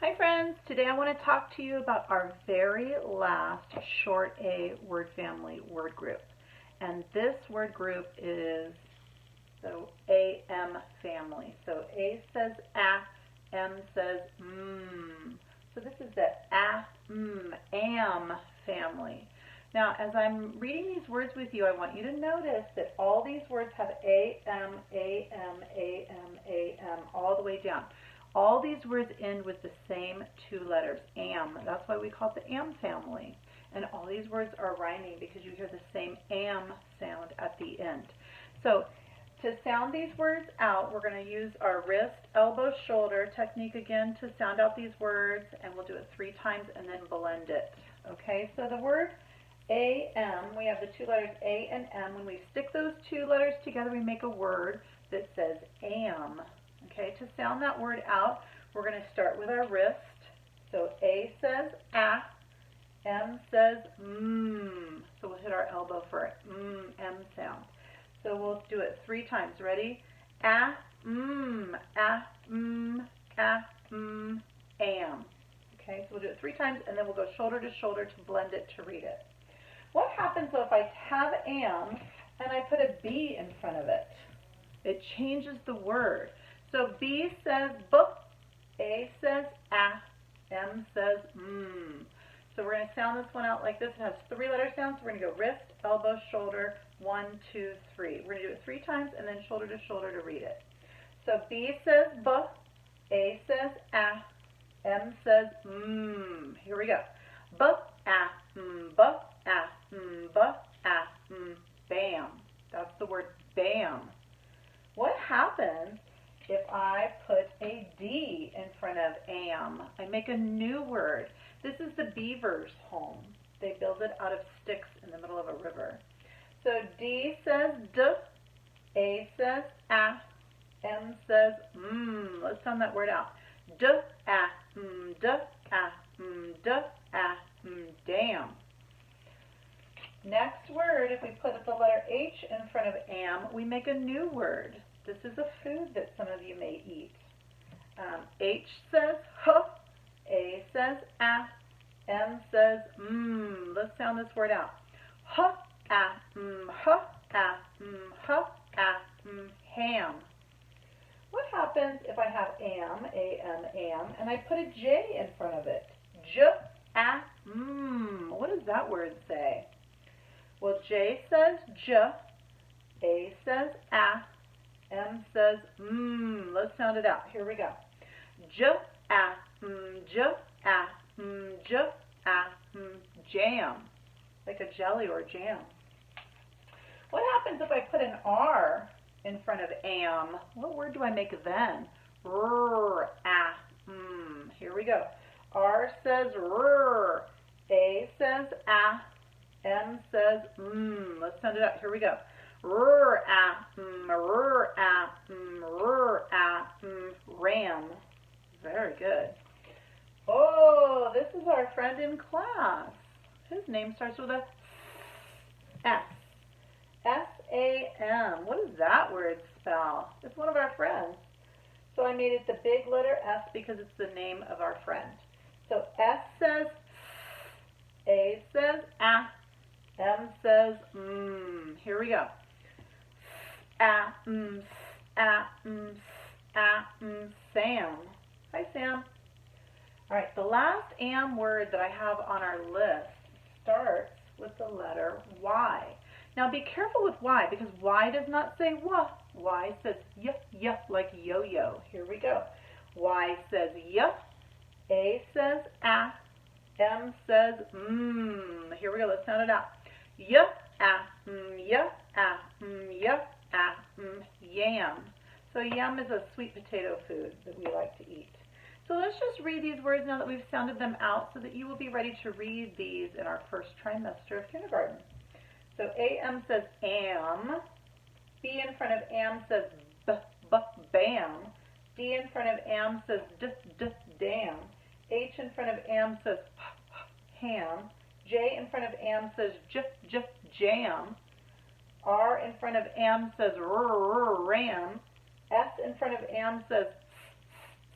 Hi friends, today I want to talk to you about our very last short A word family word group. And this word group is the AM family. So A says M says So this is the am family. Now as I'm reading these words with you, I want you to notice that all these words have AM all the way down. All these words end with the same two letters, am. That's why we call it the am family. And all these words are rhyming because you hear the same am sound at the end. So to sound these words out, we're going to use our wrist, elbow, shoulder technique again to sound out these words, and we'll do it 3 times and then blend it. Okay, so the word am, we have the two letters A and M. When we stick those two letters together, we make a word that says am. Okay, to sound that word out, we're going to start with our wrist. So A says M says So we'll hit our elbow for M sound. So we'll do it 3 times. Ready? Am. Okay, so we'll do it 3 times, and then we'll go shoulder to shoulder to blend it to read it. What happens though if I have am and I put a B in front of it? It changes the word. So B says b, A says M says So we're going to sound this one out like this. It has 3 letter sounds. We're going to go wrist, elbow, shoulder, 1, 2, 3. We're going to do it 3 times and then shoulder to shoulder to read it. So B says b, A says M says Here we go. B, bam. That's the word bam. What happens if I put a D in front of am? I make a new word. This is the beaver's home. They build it out of sticks in the middle of a river. So D says D, A says M says Let's sound that word out. D, damn. Next word, if we put the letter H in front of am, we make a new word. This is a food that some of you may eat. H says H, A says M says Let's sound this word out. Ham. What happens if I have am, and I put a J in front of it? What does that word say? Well, J says J, A says M says Let's sound it out. Here we go. Jam. Like a jelly or jam. What happens if I put an R in front of am? What word do I make then? Here we go. R says R, A says M says Let's sound it out. Here we go. Ram. Very good. Oh, this is our friend in class. His name starts with a S. S-A-M. What does that word spell? It's one of our friends. So I made it the big letter S because it's the name of our friend. So S says A says M says Here we go. Sam. Hi, Sam. All right, the last am word that I have on our list starts with the letter Y. Now be careful with Y because Y does not say wah. Y says y, like yo-yo. Here we go. Y says y, A says M says Here we go. Let's sound it out. Yam. So yam is a sweet potato food that we like to eat. So let's just read these words now that we've sounded them out so that you will be ready to read these in our first trimester of kindergarten. So AM says am. B in front of am says bam. D in front of am says damn. H in front of am says ham. J in front of am says jam. R in front of am says ram. S in front of am says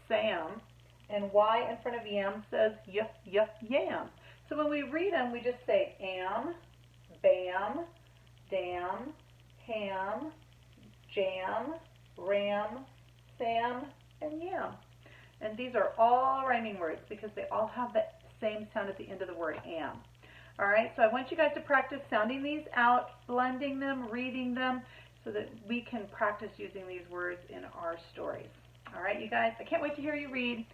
Sam. And Y in front of yam says yam. So when we read them, we just say am, bam, dam, ham, jam, ram, sam, and yam. And these are all rhyming words because they all have the same sound at the end of the word am. All right, so I want you guys to practice sounding these out, blending them, reading them, so that we can practice using these words in our stories. All right, you guys, I can't wait to hear you read.